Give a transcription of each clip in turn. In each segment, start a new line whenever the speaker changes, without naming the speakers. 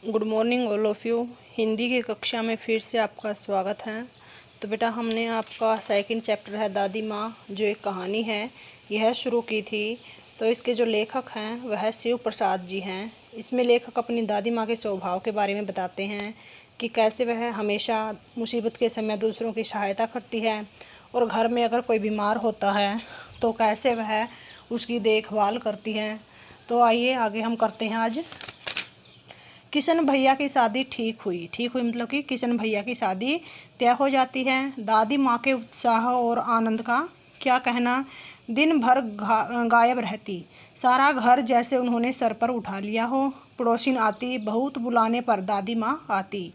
Good morning all of you. Hindi की कक्षा में फिर से आपका स्वागत है। तो बेटा हमने आपका सेकंड चैप्टर है दादी माँ, जो एक कहानी है, यह शुरू की थी। तो इसके जो लेखक हैं वह शिव प्रसाद जी हैं। इसमें लेखक अपनी दादी माँ के स्वभाव के बारे में बताते हैं कि कैसे वह हमेशा मुसीबत के समय दूसरों की सहायता करती है, और घर में अगर कोई बीमार होता है तो कैसे वह उसकी देखभाल करती है। तो आइए आगे हम करते हैं। आज किशन भैया की शादी ठीक हुई मतलब कि किशन भैया की शादी तय हो जाती है। दादी माँ के उत्साह और आनंद का क्या कहना। दिन भर गायब रहती, सारा घर जैसे उन्होंने सर पर उठा लिया हो। पड़ोसिन आती, बहुत बुलाने पर दादी माँ आती।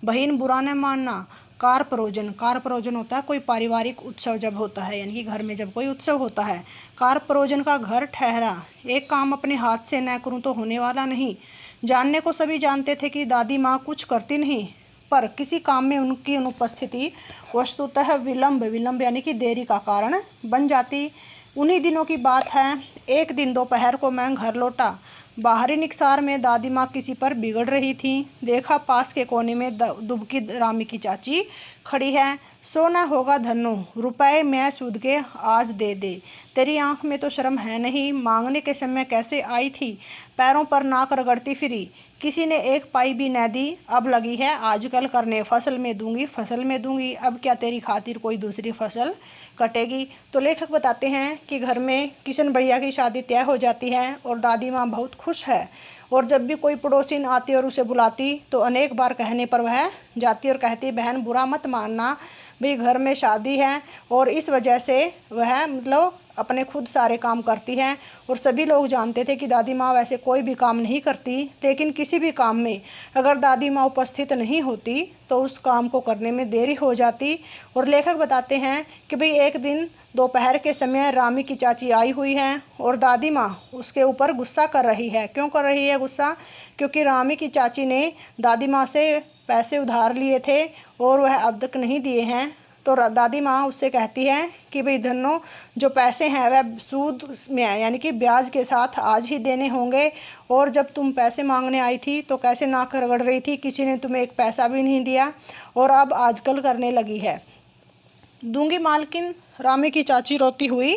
बहन बुरा न मानना। कार परोजन होता है कोई पारिवारिक उत्सव जब होता है, यानी कि घर में जब कोई उत्सव होता है। कार परोजन का घर ठहरा। एक काम अपने हाथ से न करूँ तो होने वाला नहीं। जानने को सभी जानते थे कि दादी माँ कुछ करती नहीं, पर किसी काम में उनकी अनुपस्थिति वस्तुतः विलंब यानी कि देरी का कारण बन जाती। उन्हीं दिनों की बात है। एक दिन दोपहर को मैं घर लौटा। बाहरी निकसार में दादी माँ किसी पर बिगड़ रही थी। देखा पास के कोने में दुबकी रामी की चाची खड़ी है। सोना होगा धन्नो, रुपए मैं सूद के आज दे दे। तेरी आंख में तो शर्म है नहीं, मांगने के समय कैसे आई थी। पैरों पर नाक रगड़ती फिरी। किसी ने एक पाई भी न दी। अब लगी है आजकल करने, फसल में दूंगी। अब क्या तेरी खातिर कोई दूसरी फसल कटेगी। तो लेखक बताते हैं कि घर में किशन भैया की शादी तय हो जाती है और दादी माँ बहुत खुश है। और जब भी कोई पड़ोसिन आती और उसे बुलाती तो अनेक बार कहने पर वह जाती और कहती, बहन बुरा मत मानना, भाई घर में शादी है। और इस वजह से वह मतलब अपने खुद सारे काम करती हैं। और सभी लोग जानते थे कि दादी माँ वैसे कोई भी काम नहीं करती, लेकिन किसी भी काम में अगर दादी माँ उपस्थित नहीं होती तो उस काम को करने में देरी हो जाती। और लेखक बताते हैं कि भाई एक दिन दोपहर के समय रामी की चाची आई हुई है और दादी माँ उसके ऊपर गुस्सा कर रही है। क्यों कर रही है गुस्सा? क्योंकि रामी की चाची ने दादी माँ से पैसे उधार लिए थे और वह अब तक नहीं दिए हैं। तो दादी माँ उससे कहती है कि भाई धन्नो, जो पैसे हैं वह सूद में है, यानी कि ब्याज के साथ आज ही देने होंगे। और जब तुम पैसे मांगने आई थी तो कैसे नाक रगड़ रही थी, किसी ने तुम्हें एक पैसा भी नहीं दिया, और अब आजकल करने लगी है। दूंगी मालकिन। रामी की चाची रोती हुई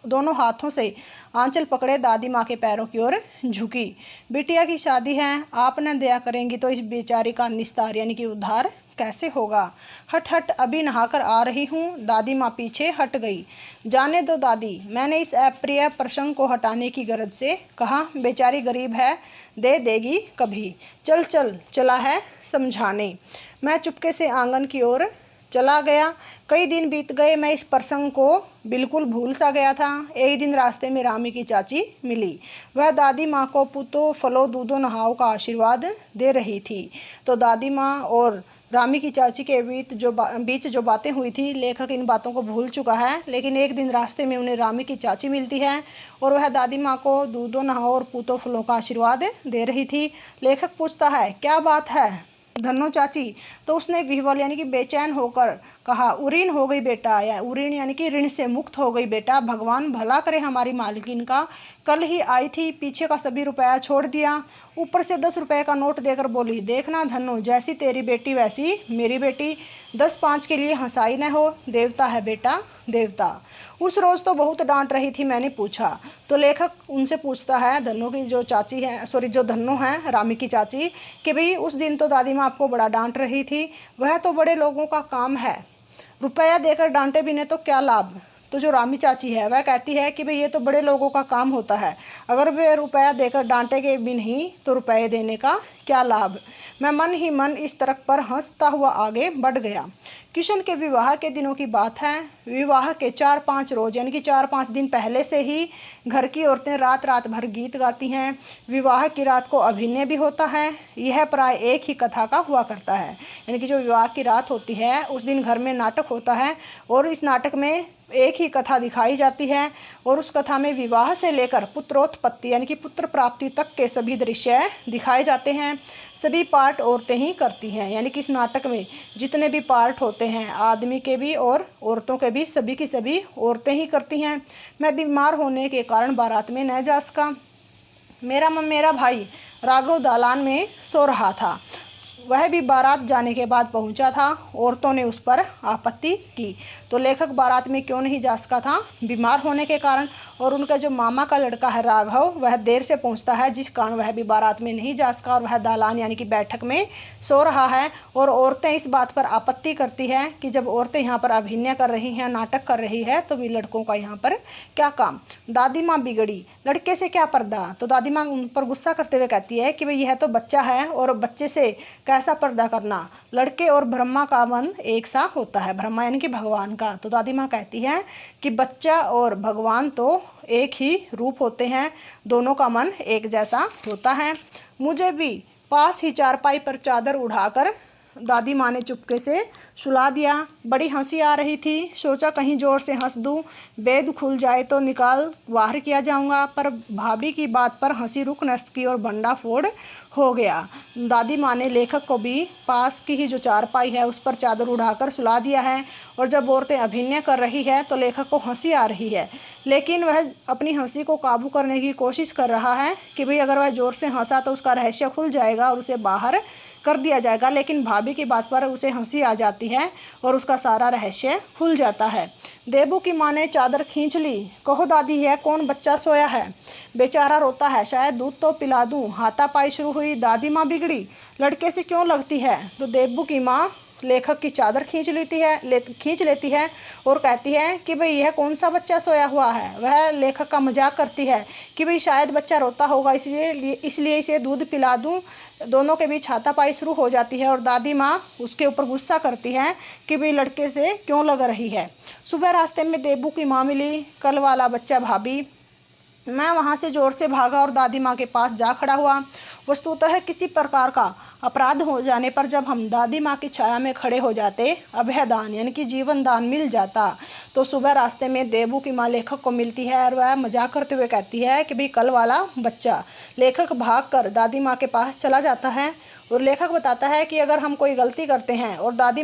दोनों हाथों से आंचल पकड़े दादी माँ के पैरों की ओर झुकी। बिटिया की शादी है, आप न दया करेंगी तो इस बेचारी का निस्तार यानी कि उद्धार कैसे होगा। हट हट, अभी नहाकर आ रही हूँ। दादी माँ पीछे हट गई। जाने दो दादी, मैंने इस अप्रिय प्रसंग को हटाने की गरज से कहा। बेचारी गरीब है, दे देगी कभी। चल चल चला है समझाने। मैं चुपके से आंगन की ओर चला गया। कई दिन बीत गए, मैं इस प्रसंग को बिल्कुल भूल सा गया था। एक दिन रास्ते में रामी की चाची मिली। वह दादी माँ को पुतो फलो दूधो नहाओ का आशीर्वाद दे रही थी। तो दादी माँ और रामी की चाची के बीच जो बातें हुई थी, लेखक इन बातों को भूल चुका है। लेकिन एक दिन रास्ते में उन्हें रामी की चाची मिलती है और वह दादी माँ को दूधो नहाओ और पूतो फलों का आशीर्वाद दे रही थी। लेखक पूछता है, क्या बात है धन्नो चाची? तो उसने विह्वल यानी कि बेचैन होकर कहा, उरीन हो गई बेटा, या उरीन यानी कि ऋण से मुक्त हो गई बेटा। भगवान भला करे हमारी मालकिन का। कल ही आई थी, पीछे का सभी रुपया छोड़ दिया, ऊपर से 10 रुपए का नोट देकर बोली, देखना धन्नो, जैसी तेरी बेटी वैसी मेरी बेटी। 10-5 के लिए हंसाई न हो, देवता है बेटा देवता। उस रोज़ तो बहुत डांट रही थी, मैंने पूछा। तो लेखक उनसे पूछता है, धन्नो की जो चाची है, जो धन्नो है रामी की चाची, कि भाई उस दिन तो दादी माँ आपको बड़ा डांट रही थी। वह तो बड़े लोगों का काम है, रुपया देकर डांटे भी नहीं तो क्या लाभ। तो जो रामी चाची है वह कहती है कि भाई ये तो बड़े लोगों का काम होता है, अगर वे रुपया देकर डांटेंगे भी नहीं तो रुपये देने का क्या लाभ। मैं मन ही मन इस तर्क पर हंसता हुआ आगे बढ़ गया। किशन के विवाह के दिनों की बात है। विवाह के 4-5 रोज यानी कि 4-5 दिन पहले से ही घर की औरतें रात रात भर गीत गाती हैं। विवाह की रात को अभिनय भी होता है। यह प्राय एक ही कथा का हुआ करता है, यानी कि जो विवाह की रात होती है उस दिन घर में नाटक होता है और इस नाटक में एक ही कथा दिखाई जाती है। और उस कथा में विवाह से लेकर पुत्रोत्पत्ति यानी कि पुत्र प्राप्ति तक के सभी दृश्य दिखाए जाते हैं। सभी पार्ट औरतें ही करती हैं, यानी कि इस नाटक में जितने भी पार्ट होते हैं, आदमी के भी और औरतों के भी, सभी की सभी औरतें ही करती हैं। मैं बीमार होने के कारण बारात में न जा सका। मेरा भाई राघव दालान में सो रहा था। वह भी बारात जाने के बाद पहुंचा था। औरतों ने उस पर आपत्ति की। तो लेखक बारात में क्यों नहीं जा सका था? बीमार होने के कारण। और उनका जो मामा का लड़का है राघव, वह देर से पहुंचता है, जिस कारण वह भी बारात में नहीं जा सका और वह दालान यानी कि बैठक में सो रहा है। और औरतें इस बात पर आपत्ति करती है कि जब औरतें यहाँ पर अभिनय कर रही हैं, नाटक कर रही है, तो भी लड़कों का यहाँ पर क्या काम? दादी माँ बिगड़ी, लड़के से क्या पर्दा? तो दादी माँ उन पर गुस्सा करते हुए कहती है कि भाई यह तो बच्चा है और बच्चे से कैसा पर्दा करना? लड़के और ब्रह्मा का मन एक सा होता है, ब्रह्मा यानी कि भगवान का। तो दादी माँ कहती है कि बच्चा और भगवान तो एक ही रूप होते हैं, दोनों का मन एक जैसा होता है। मुझे भी पास ही चारपाई पर चादर उड़ाकर दादी माँ ने चुपके से सुला दिया। बड़ी हंसी आ रही थी, सोचा कहीं जोर से हंस दूं, बेद खुल जाए तो निकाल बाहर किया जाऊंगा, पर भाभी की बात पर हंसी रुक न सकी और भंडा फोड़ हो गया। दादी माँ ने लेखक को भी पास की ही जो चारपाई है उस पर चादर उड़ाकर सुला दिया है। और जब औरतें अभिनय कर रही है तो लेखक को हंसी आ रही है, लेकिन वह अपनी हंसी को काबू करने की कोशिश कर रहा है कि भाई अगर वह जोर से हंसा तो उसका रहस्य खुल जाएगा और उसे बाहर कर दिया जाएगा। लेकिन भाभी की बात पर उसे हंसी आ जाती है और उसका सारा रहस्य खुल जाता है। देबू की माँ ने चादर खींच ली। कहो दादी, है कौन बच्चा सोया है? बेचारा रोता है, शायद दूध तो पिला दूं। हाथापाई शुरू हुई। दादी माँ बिगड़ी, लड़के से क्यों लगती है? तो देबू की माँ लेखक की चादर खींच लेती है और कहती है कि भाई यह कौन सा बच्चा सोया हुआ है? वह लेखक का मजाक करती है कि भाई शायद बच्चा रोता होगा, इसलिए इसे दूध पिला दूं। दोनों के बीच हाथापाई शुरू हो जाती है और दादी माँ उसके ऊपर गुस्सा करती है कि भाई लड़के से क्यों लग रही है। सुबह रास्ते में देबू की माँ मिली। कल वाला बच्चा भाभी। मैं वहाँ से जोर से भागा और दादी माँ के पास जा खड़ा हुआ। वस्तुतः किसी प्रकार का अपराध हो जाने पर जब हम दादी माँ की छाया में खड़े हो जाते, अभयदान यानी कि जीवन दान मिल जाता। तो सुबह रास्ते में देबू की माँ लेखक को मिलती है और वह मजाक करते हुए कहती है कि भाई कल वाला बच्चा। लेखक भागकर दादी माँ के पास चला जाता है और लेखक बताता है कि अगर हम कोई गलती करते हैं और दादी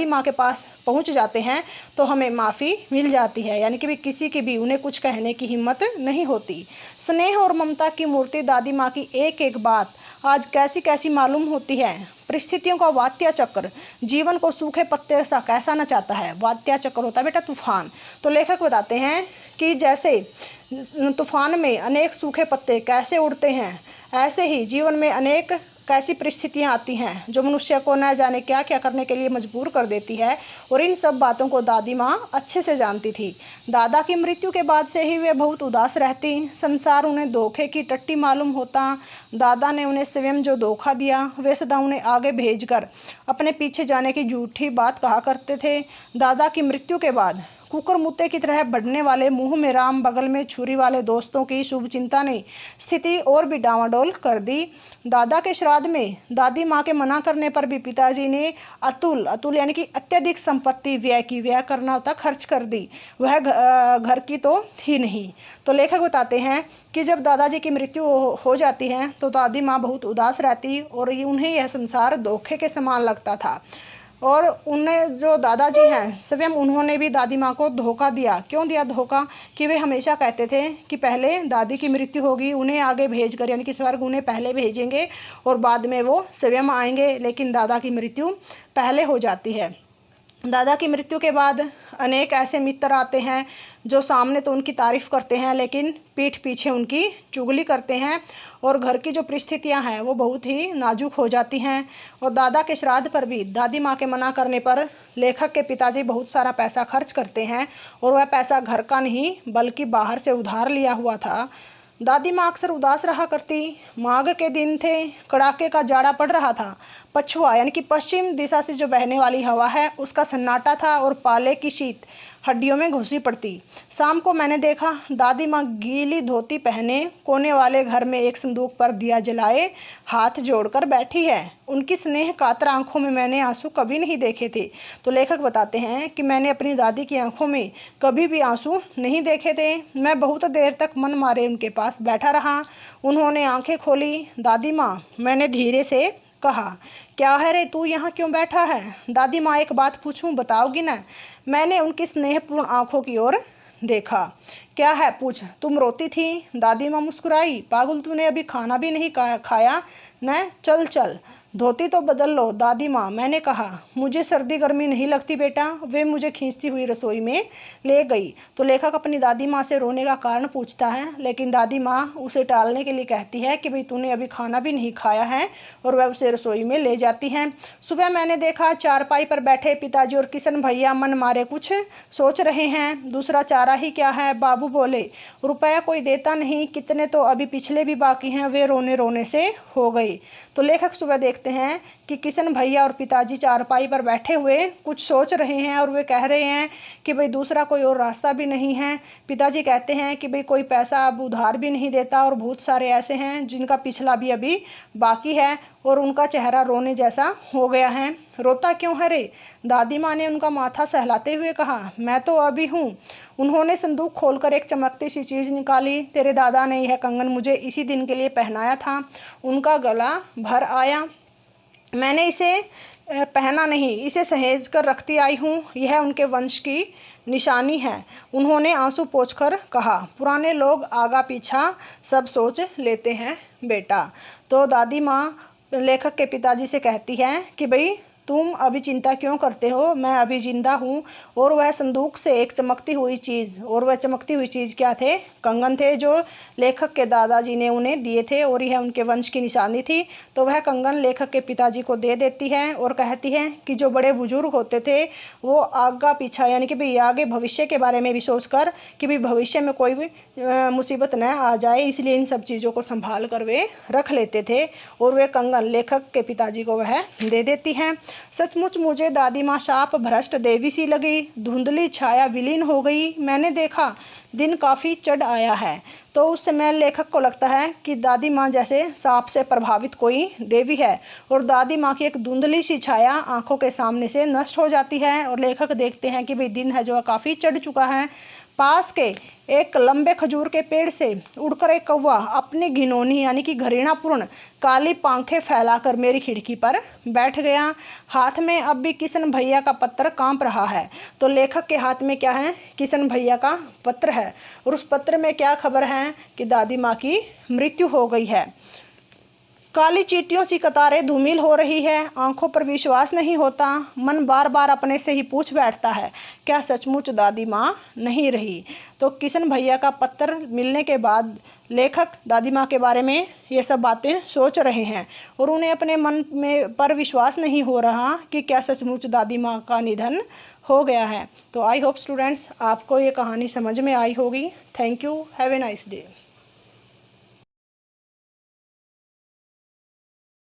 माँ के पास पहुंच जाते हैं तो हमें माफ़ी मिल जाती है, यानी कि भी किसी की भी उन्हें कुछ कहने की हिम्मत नहीं होती। स्नेह और ममता की मूर्ति दादी माँ की एक एक बात आज कैसी कैसी मालूम होती है। परिस्थितियों का वात्या चक्र जीवन को सूखे पत्ते सा कैसा नचाता है। वात्या चक्र होता है बेटा तूफान। तो लेखक बताते हैं कि जैसे तूफान में अनेक सूखे पत्ते कैसे उड़ते हैं, ऐसे ही जीवन में अनेक कैसी परिस्थितियां आती हैं जो मनुष्य को न जाने क्या क्या करने के लिए मजबूर कर देती है। और इन सब बातों को दादी माँ अच्छे से जानती थी। दादा की मृत्यु के बाद से ही वे बहुत उदास रहती। संसार उन्हें धोखे की टट्टी मालूम होता। दादा ने उन्हें स्वयं जो धोखा दिया वे सदा उन्हें आगे भेजकर अपने पीछे जाने की झूठी बात कहा करते थे। दादा की मृत्यु के बाद कुकर मुत्ते की तरह बढ़ने वाले मुंह में राम बगल में छुरी वाले दोस्तों की शुभ चिंता ने स्थिति और भी डावाडोल कर दी। दादा के श्राद्ध में दादी माँ के मना करने पर भी पिताजी ने अतुल यानी कि अत्यधिक संपत्ति व्यय करना होता खर्च कर दी। वह घर की तो थी नहीं। तो लेखक बताते हैं कि जब दादाजी की मृत्यु हो जाती है तो दादी माँ बहुत उदास रहती और उन्हें यह संसार धोखे के समान लगता था। और उन्हें जो दादाजी हैं स्वयं उन्होंने भी दादी माँ को धोखा दिया। क्यों दिया धोखा? कि वे हमेशा कहते थे कि पहले दादी की मृत्यु होगी, उन्हें आगे भेजकर यानी कि स्वर्ग उन्हें पहले भेजेंगे और बाद में वो स्वयं आएंगे। लेकिन दादा की मृत्यु पहले हो जाती है। दादा की मृत्यु के बाद अनेक ऐसे मित्र आते हैं जो सामने तो उनकी तारीफ़ करते हैं लेकिन पीठ पीछे उनकी चुगली करते हैं और घर की जो परिस्थितियां हैं वो बहुत ही नाजुक हो जाती हैं। और दादा के श्राद्ध पर भी दादी माँ के मना करने पर लेखक के पिताजी बहुत सारा पैसा खर्च करते हैं और वह पैसा घर का नहीं बल्कि बाहर से उधार लिया हुआ था। दादी माँ अक्सर उदास रहा करती। माघ के दिन थे, कड़ाके का जाड़ा पड़ रहा था। पछुआ यानी कि पश्चिम दिशा से जो बहने वाली हवा है उसका सन्नाटा था और पाले की शीत हड्डियों में घुसी पड़ती। शाम को मैंने देखा दादी माँ गीली धोती पहने कोने वाले घर में एक संदूक पर दिया जलाए हाथ जोड़कर बैठी है। उनकी स्नेह कातर आंखों में मैंने आंसू कभी नहीं देखे थे। तो लेखक बताते हैं कि मैंने अपनी दादी की आंखों में कभी भी आंसू नहीं देखे थे। मैं बहुत देर तक मन मारे उनके पास बैठा रहा। उन्होंने आंखें खोली। दादी माँ, मैंने धीरे से कहा, क्या है रे, तू यहाँ क्यों बैठा है? दादी माँ, एक बात पूछूं, बताओगी ना? मैंने उनकी स्नेहपूर्ण आंखों की ओर देखा। क्या है पूछ, तुम रोती थी? दादी माँ मुस्कुराई। पागल, तूने अभी खाना भी नहीं खाया न? चल चल धोती तो बदल लो। दादी माँ, मैंने कहा मुझे सर्दी गर्मी नहीं लगती बेटा। वे मुझे खींचती हुई रसोई में ले गई। तो लेखक अपनी दादी माँ से रोने का कारण पूछता है, लेकिन दादी माँ उसे टालने के लिए कहती है कि भाई तूने अभी खाना भी नहीं खाया है, और वह उसे रसोई में ले जाती हैं। सुबह मैंने देखा चारपाई पर बैठे पिताजी और किशन भैया मन मारे कुछ सोच रहे हैं। दूसरा चारा ही क्या है, बाबू बोले। रुपया कोई देता नहीं, कितने तो अभी पिछले भी बाकी हैं। वे रोने रोने से हो गई। तो लेखक सुबह देखते हैं कि किशन भैया और पिताजी चारपाई पर बैठे हुए कुछ सोच रहे हैं, और वे कह रहे हैं कि भाई दूसरा कोई और रास्ता भी नहीं है। पिताजी कहते हैं कि भाई कोई पैसा अब उधार भी नहीं देता, और बहुत सारे ऐसे हैं जिनका पिछला भी अभी बाकी है, और उनका चेहरा रोने जैसा हो गया है। रोता क्यों है रे? दादी माँ ने उनका माथा सहलाते हुए कहा। मैं तो अभी हूँ। उन्होंने संदूक खोलकर एक चमकती सी चीज़ निकाली। तेरे दादा ने यह कंगन मुझे इसी दिन के लिए पहनाया था। उनका गला भर आया। मैंने इसे पहना नहीं, इसे सहेज कर रखती आई हूँ। यह उनके वंश की निशानी है। उन्होंने आंसू पोंछकर कहा। पुराने लोग आगा पीछा सब सोच लेते हैं बेटा। तो दादी माँ लेखक के पिताजी से कहती है कि भाई तुम अभी चिंता क्यों करते हो, मैं अभी जिंदा हूँ। और वह संदूक से एक चमकती हुई चीज़, और वह चमकती हुई चीज़ क्या थे? कंगन थे, जो लेखक के दादाजी ने उन्हें दिए थे, और यह उनके वंश की निशानी थी। तो वह कंगन लेखक के पिताजी को दे देती है, और कहती है कि जो बड़े बुजुर्ग होते थे वो आगा पीछा, यानी कि भाई आगे भविष्य के बारे में भी सोचकर कि भाई भविष्य में कोई भी मुसीबत न आ जाए, इसलिए इन सब चीज़ों को संभाल कर वे रख लेते थे। और वे कंगन लेखक के पिताजी को वह दे देती हैं। सचमुच मुझे दादी माँ शाप भ्रष्ट देवी सी लगी। धुंधली छाया विलीन हो गई। मैंने देखा दिन काफ़ी चढ़ आया है। तो उस समय लेखक को लगता है कि दादी माँ जैसे सांप से प्रभावित कोई देवी है, और दादी माँ की एक धुंधली सी छाया आंखों के सामने से नष्ट हो जाती है। और लेखक देखते हैं कि भाई दिन है जो काफ़ी चढ़ चुका है। पास के एक लंबे खजूर के पेड़ से उड़कर एक कौवा अपनी घिनौनी यानी कि घृणापूर्ण काली पांखें फैलाकर मेरी खिड़की पर बैठ गया। हाथ में अब भी किशन भैया का पत्र कांप रहा है। तो लेखक के हाथ में क्या है? किशन भैया का पत्र है। और उस पत्र में क्या खबर है कि दादी माँ की मृत्यु हो गई है। काली चींटियों सी कतारें धूमिल हो रही है। आंखों पर विश्वास नहीं होता। मन बार बार अपने से ही पूछ बैठता है, क्या सचमुच दादी माँ नहीं रही? तो किशन भैया का पत्र मिलने के बाद लेखक दादी माँ के बारे में ये सब बातें सोच रहे हैं, और उन्हें अपने मन में पर विश्वास नहीं हो रहा कि क्या सचमुच दादी माँ का निधन हो गया है। तो आई होप स्टूडेंट्स आपको ये कहानी समझ में आई होगी। Thank you. Have a nice day.